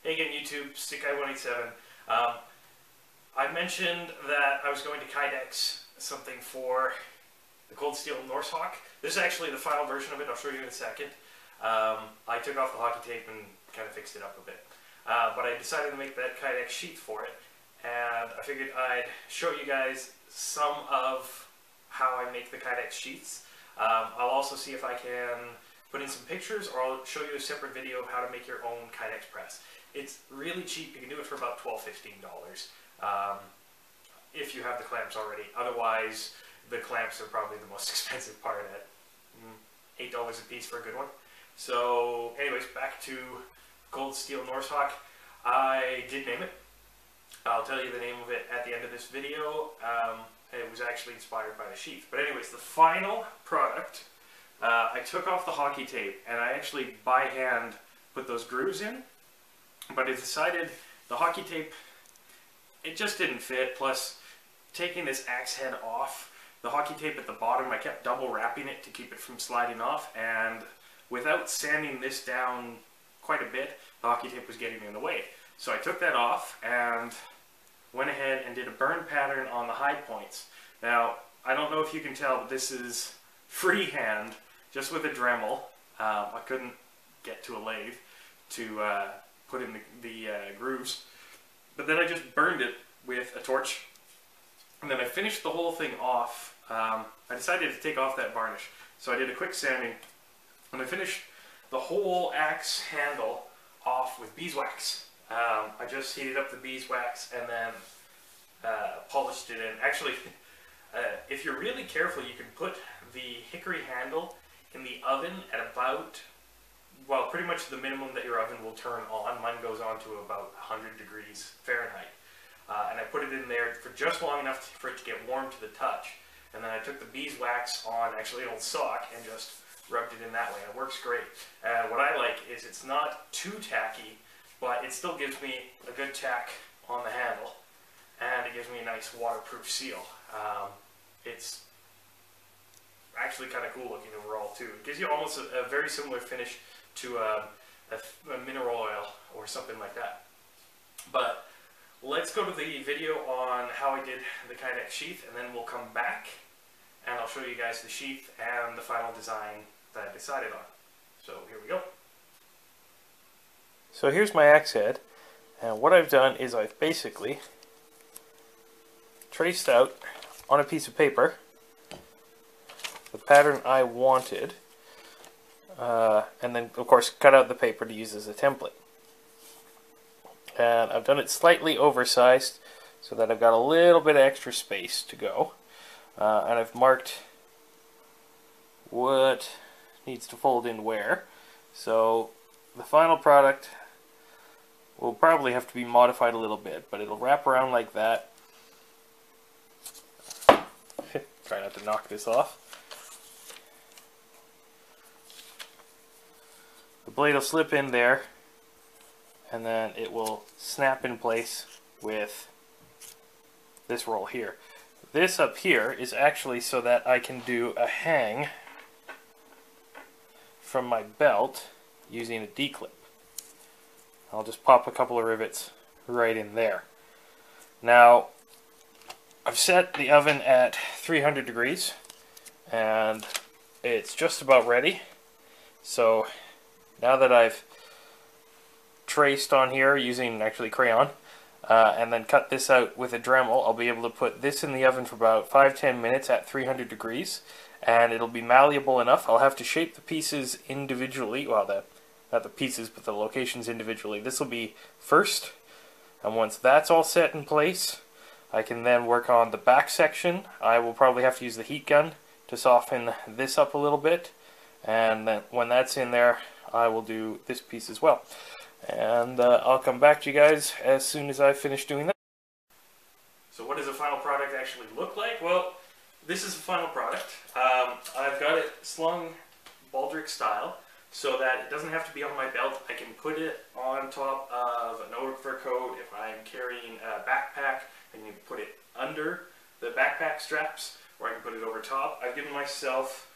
Hey again, YouTube, StickGuy187. I mentioned that I was going to Kydex something for the Cold Steel Norse Hawk. This is actually the final version of it. I'll show you in a second. I took off the hockey tape and kind of fixed it up a bit. But I decided to make that Kydex sheath for it. And I figured I'd show you guys some of how I make the Kydex sheaths. I'll also see if I can put in some pictures, or I'll show you a separate video of how to make your own Kydex press. It's really cheap. You can do it for about $12–15 if you have the clamps already. Otherwise, the clamps are probably the most expensive part at $8 a piece for a good one. So anyways, back to Cold Steel Norse Hawk. I did name it. I'll tell you the name of it at the end of this video. It was actually inspired by the sheath. But anyways, the final product, I took off the hockey tape and I actually by hand put those grooves in. But I decided the hockey tape, it just didn't fit. Plus, taking this axe head off, the hockey tape at the bottom, I kept double wrapping it to keep it from sliding off. And without sanding this down quite a bit, the hockey tape was getting in the way. So I took that off and went ahead and did a burn pattern on the high points. Now, I don't know if you can tell, but this is freehand, just with a Dremel. I couldn't get to a lathe to put in the grooves. But then I just burned it with a torch. And then I finished the whole thing off. I decided to take off that varnish. So I did a quick sanding. And I finished the whole axe handle off with beeswax. I just heated up the beeswax and then polished it in. Actually, if you're really careful, you can put the hickory handle in the oven at about, well, pretty much the minimum that your oven will turn on. Mine goes on to about 100 degrees Fahrenheit. And I put it in there for just long enough for it to get warm to the touch. And then I took the beeswax on actually an old sock and just rubbed it in that way. And it works great. What I like is it's not too tacky, but it still gives me a good tack on the handle. And it gives me a nice waterproof seal. It's actually kind of cool looking overall too. It gives you almost a very similar finish to a mineral oil or something like that. But let's go to the video on how I did the Kydex sheath, and then we'll come back and I'll show you guys the sheath and the final design that I decided on. So here we go. So here's my axe head, and what I've done is I've basically traced out on a piece of paper the pattern I wanted, and then of course cut out the paper to use as a template. And I've done it slightly oversized so that I've got a little bit of extra space to go, and I've marked what needs to fold in where. So the final product will probably have to be modified a little bit, but it'll wrap around like that. Try not to knock this off. The blade will slip in there, and then it will snap in place with this roll here. This up here is actually so that I can do a hang from my belt using a D-clip. I'll just pop a couple of rivets right in there. Now, I've set the oven at 300 degrees, and it's just about ready. So now that I've traced on here using actually crayon, and then cut this out with a Dremel, I'll be able to put this in the oven for about 5–10 minutes at 300 degrees, and it'll be malleable enough. I'll have to shape the pieces individually, well, not the pieces, but the locations individually. This will be first, and once that's all set in place, I can then work on the back section. I will probably have to use the heat gun to soften this up a little bit, and then when that's in there, I will do this piece as well. And I'll come back to you guys as soon as I finish doing that. So what does the final product actually look like? Well, this is the final product. I've got it slung baldric style so that it doesn't have to be on my belt. I can put it on top of an overcoat. If I'm carrying a backpack, I can put it under the backpack straps, or I can put it over top. I've given myself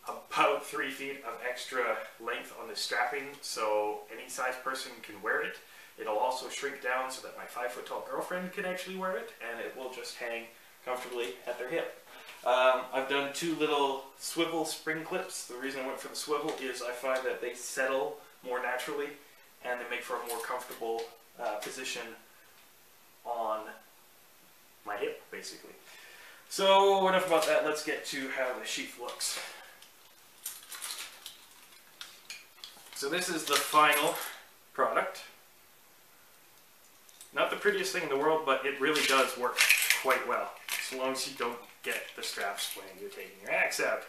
about 3 feet of extra length on the strapping, so any size person can wear it. It'll also shrink down so that my 5-foot-tall girlfriend can actually wear it, and it will just hang comfortably at their hip. I've done 2 little swivel spring clips. The reason I went for the swivel is I find that they settle more naturally and they make for a more comfortable position on my hip, basically. So enough about that, let's get to how the sheath looks. So this is the final product. Not the prettiest thing in the world, but it really does work quite well, as long as you don't get the straps when you're taking your axe out.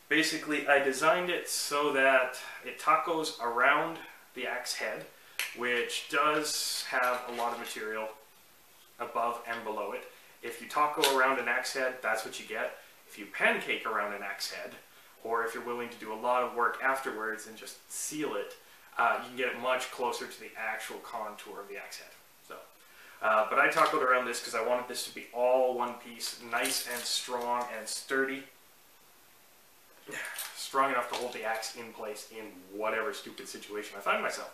Basically, I designed it so that it tacos around the axe head, which does have a lot of material above and below it. If you taco around an axe head, that's what you get. If you pancake around an axe head, or if you're willing to do a lot of work afterwards and just seal it, you can get it much closer to the actual contour of the axe head. So, but I tacoed around this because I wanted this to be all one piece, nice and strong and sturdy. Strong enough to hold the axe in place in whatever stupid situation I find myself.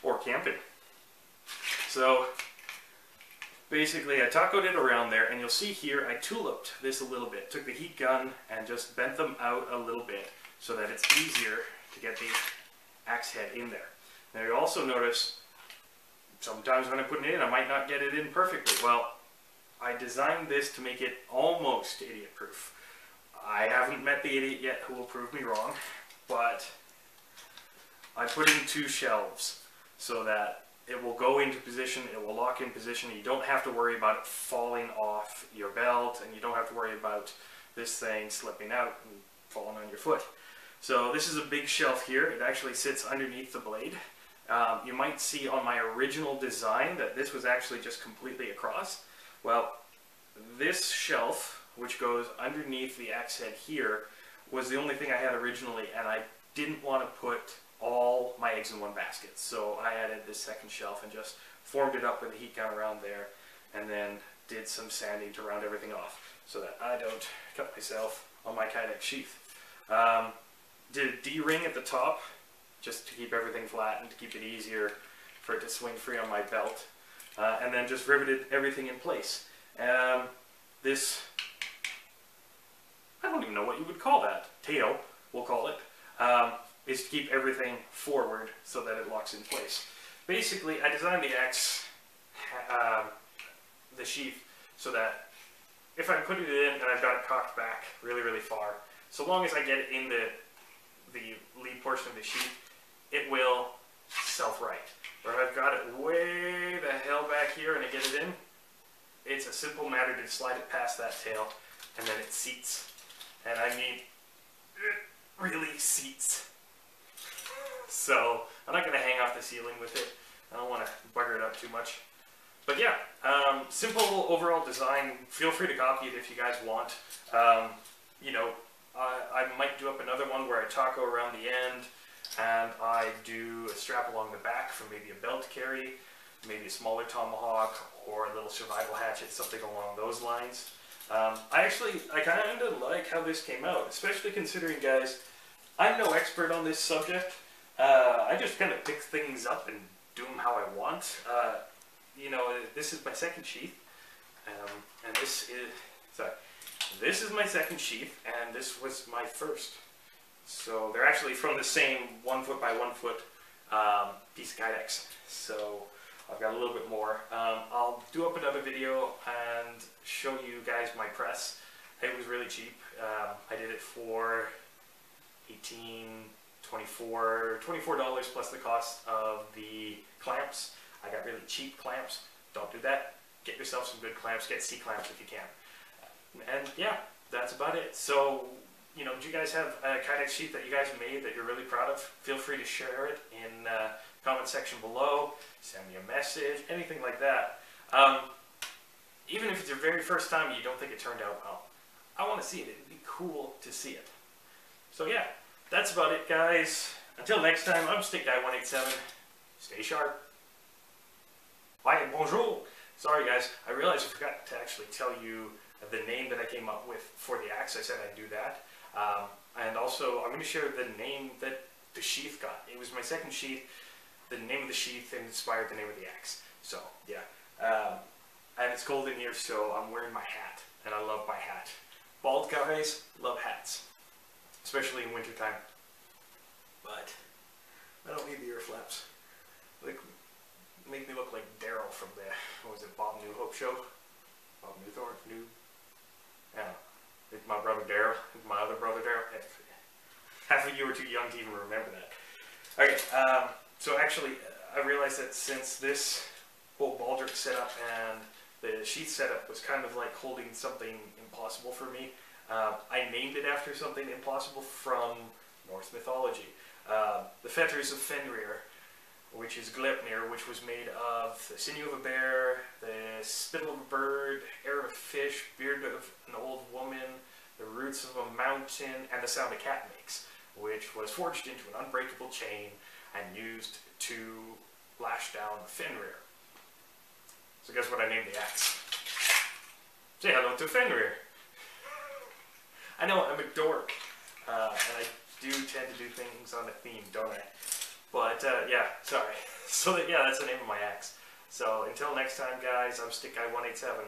Or camping. So, basically I tacoed it around there, and you'll see here I tuliped this a little bit. Took the heat gun and just bent them out a little bit so that it's easier to get the axe head in there. Now you'll also notice sometimes when I put it in I might not get it in perfectly. Well, I designed this to make it almost idiot proof. I haven't met the idiot yet who will prove me wrong, but I put in 2 shelves so that it will go into position, it will lock in position, and you don't have to worry about it falling off your belt, and you don't have to worry about this thing slipping out and falling on your foot. So this is a big shelf here. It actually sits underneath the blade. You might see on my original design that this was actually just completely across. Well, this shelf, which goes underneath the axe head here, was the only thing I had originally, and I didn't want to put all my eggs in one basket. So I added this second shelf and just formed it up with a heat gun around there, and then did some sanding to round everything off so that I don't cut myself on my Kydex sheath. Did a D-ring at the top just to keep everything flat and to keep it easier for it to swing free on my belt, and then just riveted everything in place. This, I don't even know what you would call that, tail, we'll call it, is to keep everything forward so that it locks in place. Basically, I designed the axe, the sheath, so that if I put it in and I've got it cocked back really, really far, so long as I get it in the lead portion of the sheath, it will self-right. Or if I've got it way the hell back here and I get it in, it's a simple matter to slide it past that tail, and then it seats. And I mean, it really seats. So, I'm not going to hang off the ceiling with it. I don't want to bugger it up too much. But yeah, simple overall design. Feel free to copy it if you guys want. You know, I might do up another one where I taco around the end, and I do a strap along the back for maybe a belt carry, maybe a smaller tomahawk, or a little survival hatchet, something along those lines. I kind of like how this came out, especially considering, guys, I'm no expert on this subject. I just kind of pick things up and do them how I want. You know, this is my second sheath, and this is my second sheath, and this was my first. So they're actually from the same 1 foot by 1 foot piece of Kydex. So I've got a little bit more. I'll do up another video and show you guys my press. It was really cheap. I did it for $24 plus the cost of the clamps. I got really cheap clamps. Don't do that. Get yourself some good clamps. Get C-clamps if you can. And yeah, that's about it. So, you know, do you guys have a Kydex sheath that you guys made that you're really proud of? Feel free to share it in the comment section below. Send me a message, anything like that. Even if it's your very first time and you don't think it turned out well, I want to see it. It'd be cool to see it. So yeah, that's about it, guys. Until next time, I'm Stick Guy 187. Stay sharp. Bye and bonjour. Sorry, guys. I realized I forgot to actually tell you the name that I came up with for the axe. I said I'd do that. And also, I'm going to share the name that the sheath got. It was my second sheath. the name of the sheath inspired the name of the axe. So, yeah. And it's cold in here, so I'm wearing my hat. And I love my hat. Bald guys love hats. Especially in wintertime. But I don't need the ear flaps. Like, make me look like Daryl from the, what was it, Bob Newhope show? Bob Newthorne? I don't know. It's my brother Daryl. My other brother Daryl. Half of you are too young to even remember that. Okay, so actually, I realized that since this whole baldric setup and the sheath setup was kind of like holding something impossible for me, I named it after something impossible from Norse mythology. The fetters of Fenrir, which is Gleipnir, which was made of the sinew of a bear, the spittle of a bird, hair of a fish, beard of an old woman, the roots of a mountain, and the sound a cat makes, which was forged into an unbreakable chain and used to lash down Fenrir. So guess what I named the axe? Say hello to Fenrir. I know, I'm a dork, and I do tend to do things on a theme, don't I? But, yeah, sorry. So, yeah, that's the name of my axe. So, until next time, guys, I'm Stick Guy 187.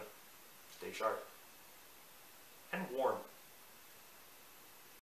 Stay sharp. And warm.